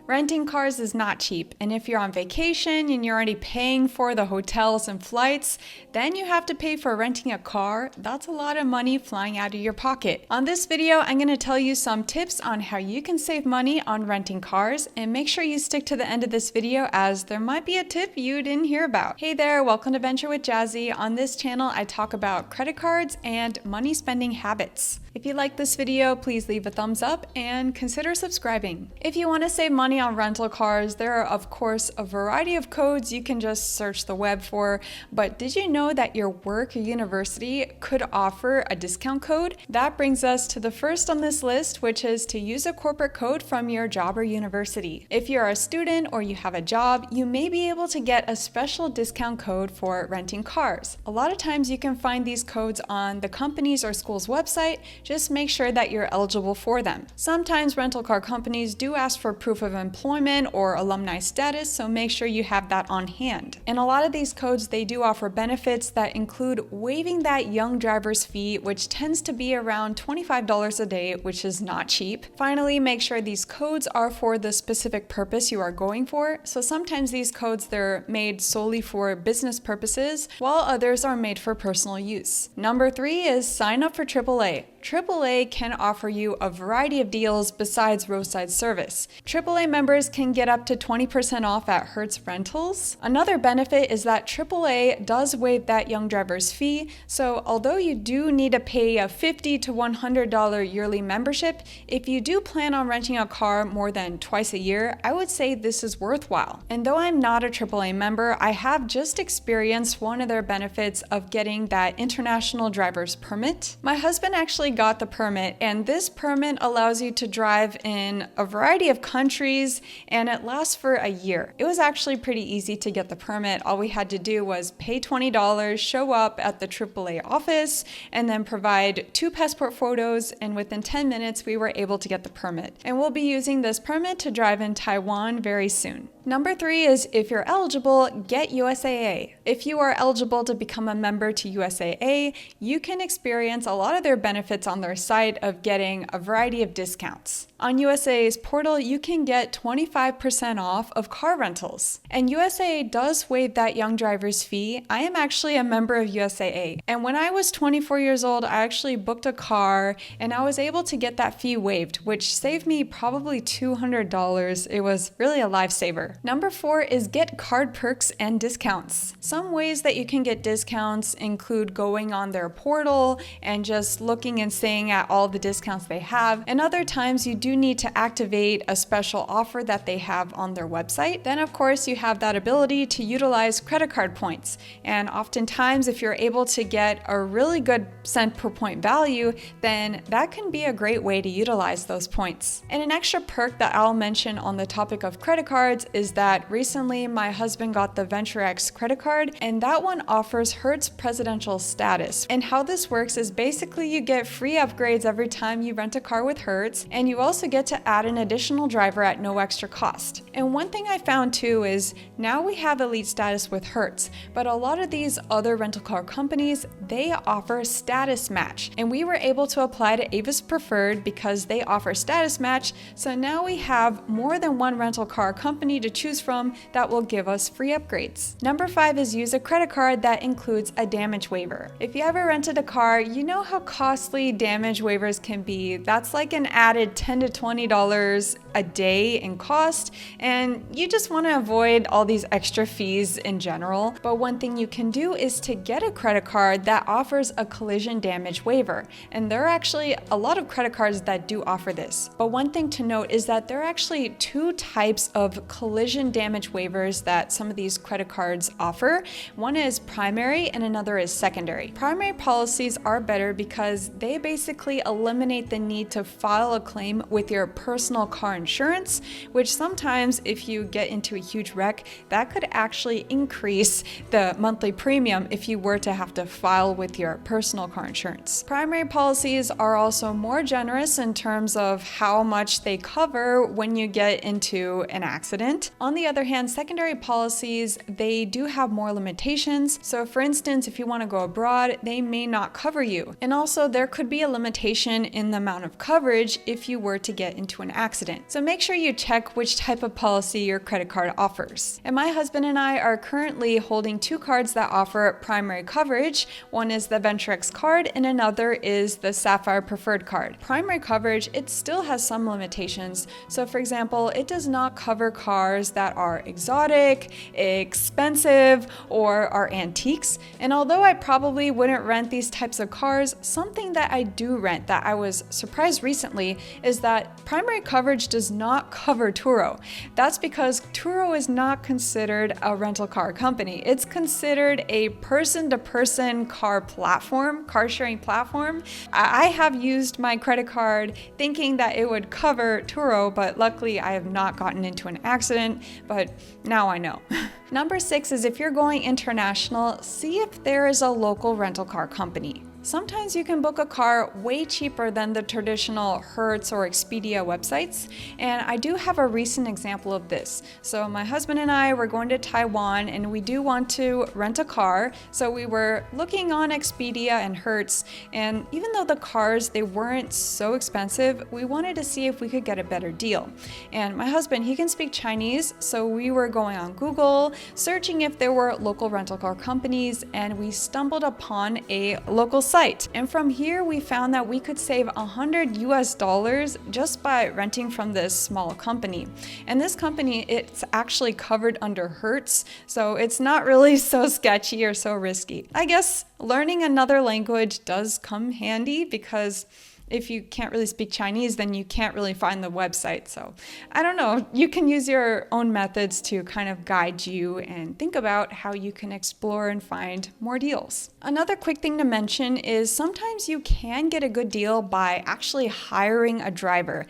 Renting cars is not cheap, and if you're on vacation and you're already paying for the hotels and flights, then you have to pay for renting a car. That's a lot of money flying out of your pocket. On this video, I'm going to tell you some tips on how you can save money on renting cars, and make sure you stick to the end of this video as there might be a tip you didn't hear about. Hey there, welcome to Venture with Jazzy. On this channel, I talk about credit cards and money spending habits. If you like this video, please leave a thumbs up and consider subscribing. If you want to save money on rental cars, there are of course a variety of codes you can just search the web for, but did you know that your work or university could offer a discount code? That brings us to the first on this list, which is to use a corporate code from your job or university. If you're a student or you have a job, you may be able to get a special discount code for renting cars. A lot of times you can find these codes on the company's or school's website. Just make sure that you're eligible for them. Sometimes rental car companies do ask for proof of employment or alumni status, so make sure you have that on hand. And a lot of these codes, they do offer benefits that include waiving that young driver's fee, which tends to be around $25 a day, which is not cheap. Finally, make sure these codes are for the specific purpose you are going for. So sometimes these codes, they're made solely for business purposes, while others are made for personal use. Number 3 is sign up for AAA. AAA can offer you a variety of deals besides roadside service. AAA members can get up to 20% off at Hertz Rentals. Another benefit is that AAA does waive that young driver's fee, so although you do need to pay a $50 to $100 yearly membership, if you do plan on renting a car more than twice a year, I would say this is worthwhile. And though I'm not a AAA member, I have just experienced one of their benefits of getting that international driver's permit. My husband actually got the permit, and this permit allows you to drive in a variety of countries, and it lasts for a year. It was actually pretty easy to get the permit. All we had to do was pay $20, show up at the AAA office, and then provide 2 passport photos, and within 10 minutes we were able to get the permit. And we'll be using this permit to drive in Taiwan very soon. Number 3 is, if you're eligible, get USAA. If you are eligible to become a member to USAA, you can experience a lot of their benefits on their site of getting a variety of discounts. On USAA's portal, you can get 25% off of car rentals. And USAA does waive that young driver's fee. I am actually a member of USAA. And when I was 24 years old, I actually booked a car and I was able to get that fee waived, which saved me probably $200. It was really a lifesaver. Number 4 is get card perks and discounts. Some ways that you can get discounts include going on their portal and just looking and seeing at all the discounts they have. And other times you do need to activate a special offer that they have on their website. Then of course you have that ability to utilize credit card points. And oftentimes if you're able to get a really good cent per point value, then that can be a great way to utilize those points. And an extra perk that I'll mention on the topic of credit cards is that recently my husband got the VentureX credit card, and that one offers Hertz presidential status. And how this works is basically you get free upgrades every time you rent a car with Hertz, and you also get to add an additional driver at no extra cost. And one thing I found too is now we have elite status with Hertz, but a lot of these other rental car companies, they offer status match, and we were able to apply to Avis Preferred because they offer status match. So now we have more than one rental car company to choose from that will give us free upgrades. Number 5 is use a credit card that includes a damage waiver. If you ever rented a car, you know how costly damage waivers can be. That's like an added $10 to $20 a day in cost, and you just want to avoid all these extra fees in general. But one thing you can do is to get a credit card that offers a collision damage waiver, and there are actually a lot of credit cards that do offer this. But one thing to note is that there are actually 2 types of collision damage waivers that some of these credit cards offer. One is primary and another is secondary. Primary policies are better because they basically eliminate the need to file a claim with your personal car insurance, which sometimes if you get into a huge wreck, that could actually increase the monthly premium if you were to have to file with your personal car insurance. Primary policies are also more generous in terms of how much they cover when you get into an accident. On the other hand, secondary policies, they do have more limitations. So for instance, if you want to go abroad, they may not cover you. And also there could be a limitation in the amount of coverage if you were to get into an accident. So So make sure you check which type of policy your credit card offers. And my husband and I are currently holding 2 cards that offer primary coverage. One is the VentureX card and another is the Sapphire Preferred card. Primary coverage, it still has some limitations. So for example, it does not cover cars that are exotic, expensive, or are antiques. And although I probably wouldn't rent these types of cars, something that I do rent that I was surprised recently is that primary coverage does not cover Turo. That's because Turo is not considered a rental car company. It's considered a person-to-person car platform, car sharing platform. I have used my credit card thinking that it would cover Turo, but luckily I have not gotten into an accident, but now I know. Number 6 is if you're going international, see if there is a local rental car company. Sometimes you can book a car way cheaper than the traditional Hertz or Expedia websites, and I do have a recent example of this. So my husband and I were going to Taiwan and we do want to rent a car, so we were looking on Expedia and Hertz, and even though the cars, they weren't so expensive, we wanted to see if we could get a better deal. And my husband, he can speak Chinese, so we were going on Google, searching if there were local rental car companies, and we stumbled upon a local site. And from here, we found that we could save $100 just by renting from this small company. And this company, it's actually covered under Hertz, so it's not really so sketchy or so risky. I guess learning another language does come handy because if you can't really speak Chinese, then you can't really find the website. So I don't know, you can use your own methods to kind of guide you and think about how you can explore and find more deals. Another quick thing to mention is sometimes you can get a good deal by actually hiring a driver.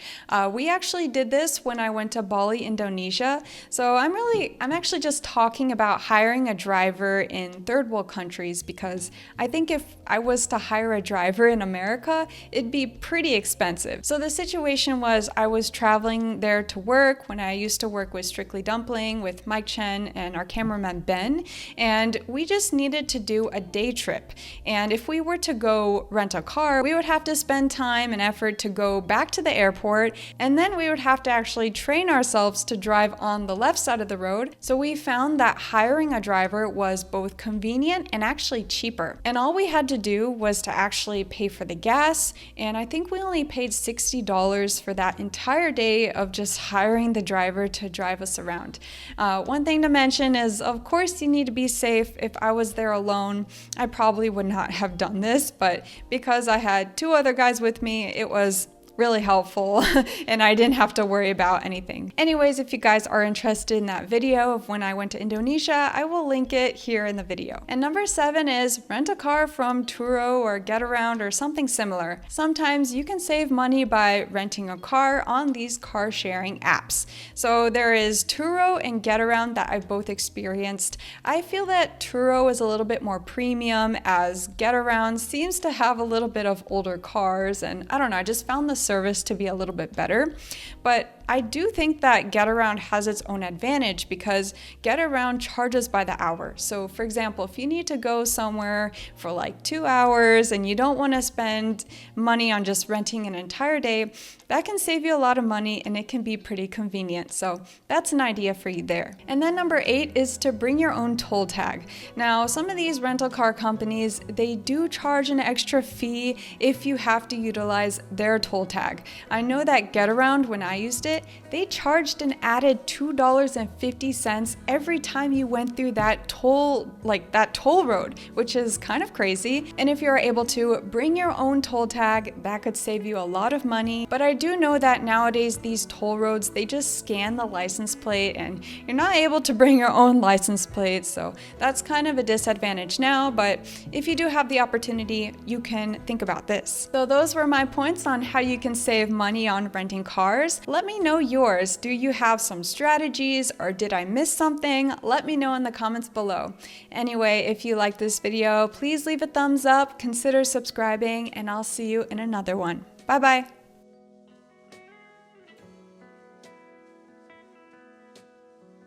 We actually did this when I went to Bali, Indonesia. So I'm actually just talking about hiring a driver in third world countries because I think if I was to hire a driver in America, it'd be pretty expensive. So the situation was I was traveling there to work when I used to work with Strictly Dumpling with Mike Chen and our cameraman Ben, and we just needed to do a day trip. And if we were to go rent a car, we would have to spend time and effort to go back to the airport, and then we would have to actually train ourselves to drive on the left side of the road. So we found that hiring a driver was both convenient and actually cheaper. And all we had to do was to actually pay for the gas, and I think we only paid $60 for that entire day of just hiring the driver to drive us around. One thing to mention is, of course, you need to be safe. If I was there alone, I probably would not have done this, but because I had 2 other guys with me, it was really helpful and I didn't have to worry about anything. Anyways, if you guys are interested in that video of when I went to Indonesia, I will link it here in the video. And number 7 is rent a car from Turo or Getaround or something similar. Sometimes you can save money by renting a car on these car sharing apps. So there is Turo and Getaround that I've both experienced. I feel that Turo is a little bit more premium as Getaround seems to have a little bit of older cars, and I don't know, I just found the service to be a little bit better. But I do think that Getaround has its own advantage because Getaround charges by the hour. So for example, if you need to go somewhere for like 2 hours and you don't want to spend money on just renting an entire day, that can save you a lot of money and it can be pretty convenient. So that's an idea for you there. And then number 8 is to bring your own toll tag. Now, some of these rental car companies, they do charge an extra fee if you have to utilize their toll tag. I know that Getaround, when I used it, they charged an added $2.50 every time you went through that toll road, which is kind of crazy. And if you're able to bring your own toll tag, that could save you a lot of money. But I do know that nowadays these toll roads, they just scan the license plate and you're not able to bring your own license plate. So that's kind of a disadvantage now, but if you do have the opportunity, you can think about this. So those were my points on how you can save money on renting cars. Let me know yours. Do you have some strategies or did I miss something? Let me know in the comments below. Anyway, if you like this video, please leave a thumbs up, consider subscribing, and I'll see you in another one. Bye bye.